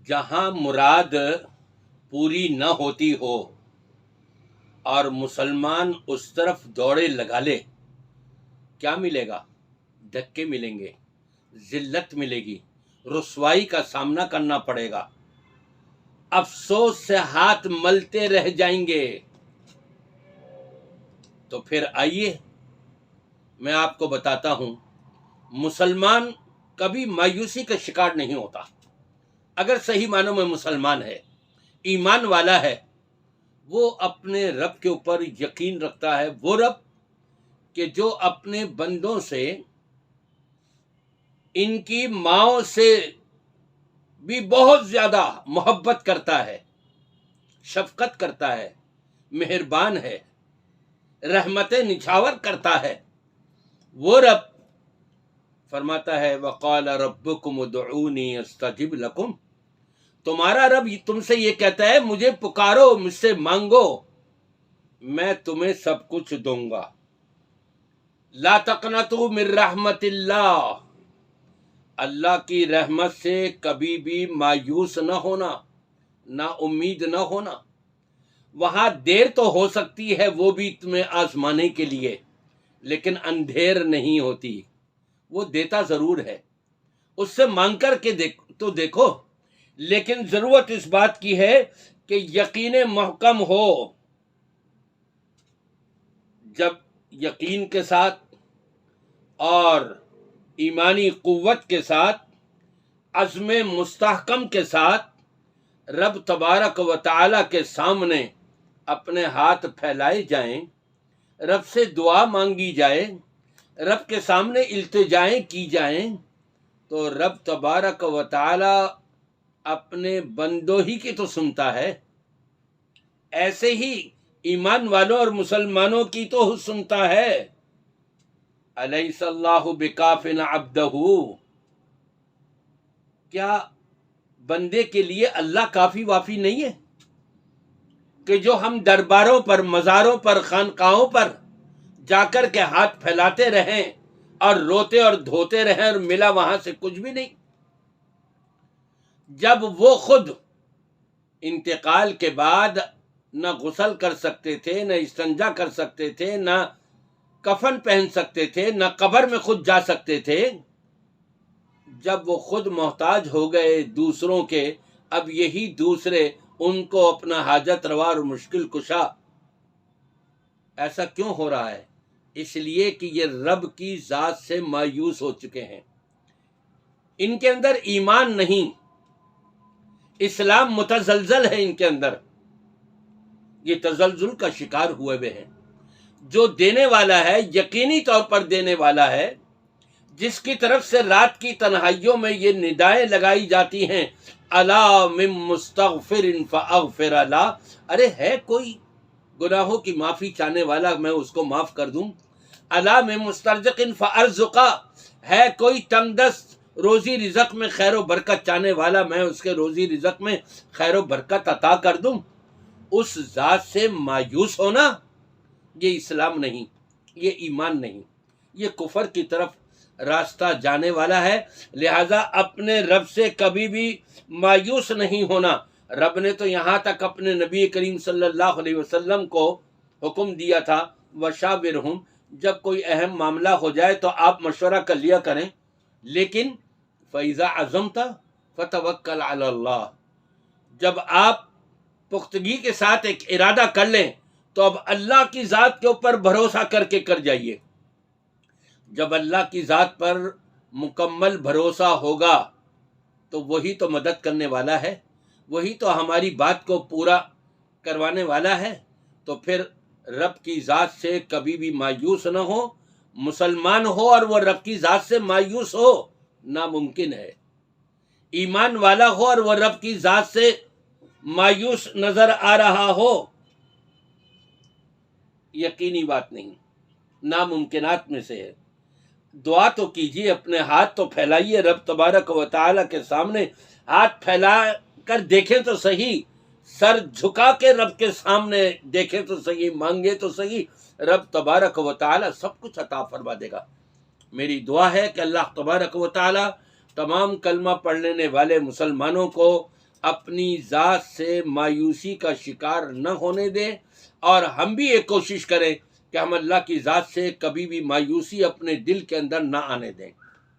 جہاں مراد پوری نہ ہوتی ہو اور مسلمان اس طرف دوڑے لگا لے، کیا ملے گا؟ دھکے ملیں گے، ذلت ملے گی، رسوائی کا سامنا کرنا پڑے گا، افسوس سے ہاتھ ملتے رہ جائیں گے۔ تو پھر آئیے میں آپ کو بتاتا ہوں، مسلمان کبھی مایوسی کا شکار نہیں ہوتا۔ اگر صحیح معنوں میں مسلمان ہے، ایمان والا ہے، وہ اپنے رب کے اوپر یقین رکھتا ہے، وہ رب کہ جو اپنے بندوں سے، ان کی ماؤں سے بھی بہت زیادہ محبت کرتا ہے، شفقت کرتا ہے، مہربان ہے، رحمتیں نچھاور کرتا ہے، وہ رب فرماتا ہے وَقَالَ رَبُّكُمُ ادْعُونِي أَسْتَجِبْ لَكُمْ، تمہارا رب تم سے یہ کہتا ہے مجھے پکارو، مجھ سے مانگو، میں تمہیں سب کچھ دوں گا۔ لا تقنطوا من رحمت اللہ، اللہ کی رحمت سے کبھی بھی مایوس نہ ہونا، نا امید نہ ہونا۔ وہاں دیر تو ہو سکتی ہے، وہ بھی تمہیں آزمانے کے لیے، لیکن اندھیر نہیں ہوتی، وہ دیتا ضرور ہے، اس سے مانگ کر کے تو دیکھو۔ لیکن ضرورت اس بات کی ہے کہ یقین محکم ہو۔ جب یقین کے ساتھ اور ایمانی قوت کے ساتھ، عزم مستحکم کے ساتھ رب تبارک و تعالی کے سامنے اپنے ہاتھ پھیلائے جائیں، رب سے دعا مانگی جائے، رب کے سامنے التجائیں کی جائیں، تو رب تبارک و تعالی اپنے بندوں ہی کی تو سنتا ہے، ایسے ہی ایمان والوں اور مسلمانوں کی تو سنتا ہے۔ الیس اللہ بکاف عبدہ، کیا بندے کے لیے اللہ کافی وافی نہیں ہے کہ جو ہم درباروں پر، مزاروں پر، خانقاہوں پر جا کر کے ہاتھ پھیلاتے رہیں اور روتے اور دھوتے رہیں اور ملا وہاں سے کچھ بھی نہیں؟ جب وہ خود انتقال کے بعد نہ غسل کر سکتے تھے، نہ استنجا کر سکتے تھے، نہ کفن پہن سکتے تھے، نہ قبر میں خود جا سکتے تھے، جب وہ خود محتاج ہو گئے دوسروں کے، اب یہی دوسرے ان کو اپنا حاجت روا اور مشکل کشا، ایسا کیوں ہو رہا ہے؟ اس لیے کہ یہ رب کی ذات سے مایوس ہو چکے ہیں، ان کے اندر ایمان نہیں، اسلام متزلزل ہے ان کے اندر، یہ تزلزل کا شکار ہوئے ہوئے ہیں۔ جو دینے والا ہے، یقینی طور پر دینے والا ہے، جس کی طرف سے رات کی تنہائیوں میں یہ ندائیں لگائی جاتی ہیں، الا من مستغفر فاغفر له، ارے ہے کوئی گناہوں کی معافی چاہنے والا، میں اس کو معاف کر دوں۔ الا من مسترزق فارزقا، ہے کوئی تنگ دست روزی رزق میں خیر و برکت چاہنے والا، میں اس کے روزی رزق میں خیر و برکت عطا کر دوں۔ اس ذات سے مایوس ہونا، یہ اسلام نہیں، یہ ایمان نہیں، یہ کفر کی طرف راستہ جانے والا ہے۔ لہذا اپنے رب سے کبھی بھی مایوس نہیں ہونا۔ رب نے تو یہاں تک اپنے نبی کریم صلی اللہ علیہ وسلم کو حکم دیا تھا وشاورہم، جب کوئی اہم معاملہ ہو جائے تو آپ مشورہ کر لیا کریں، لیکن فَإِذَا عَزَمْتَ فَتَوَكَّلْ عَلَى اللَّهِ، جب آپ پختگی کے ساتھ ایک ارادہ کر لیں تو اب اللہ کی ذات کے اوپر بھروسہ کر کے کر جائیے۔ جب اللہ کی ذات پر مکمل بھروسہ ہوگا تو وہی تو مدد کرنے والا ہے، وہی تو ہماری بات کو پورا کروانے والا ہے۔ تو پھر رب کی ذات سے کبھی بھی مایوس نہ ہو، مسلمان ہو اور وہ رب کی ذات سے مایوس ہو، ناممکن ہے۔ ایمان والا ہو اور وہ رب کی ذات سے مایوس نظر آ رہا ہو، یقینی بات نہیں، ناممکنات میں سے ہے۔ دعا تو کیجیے، اپنے ہاتھ تو پھیلائیے رب تبارک و تعالی کے سامنے، ہاتھ پھیلا کر دیکھیں تو صحیح، سر جھکا کے رب کے سامنے دیکھیں تو صحیح، مانگے تو صحیح، رب تبارک و تعالی سب کچھ عطا فرما دے گا۔ میری دعا ہے کہ اللہ تبارک و تعالی تمام کلمہ پڑھ لینے والے مسلمانوں کو اپنی ذات سے مایوسی کا شکار نہ ہونے دیں، اور ہم بھی ایک کوشش کریں کہ ہم اللہ کی ذات سے کبھی بھی مایوسی اپنے دل کے اندر نہ آنے دیں۔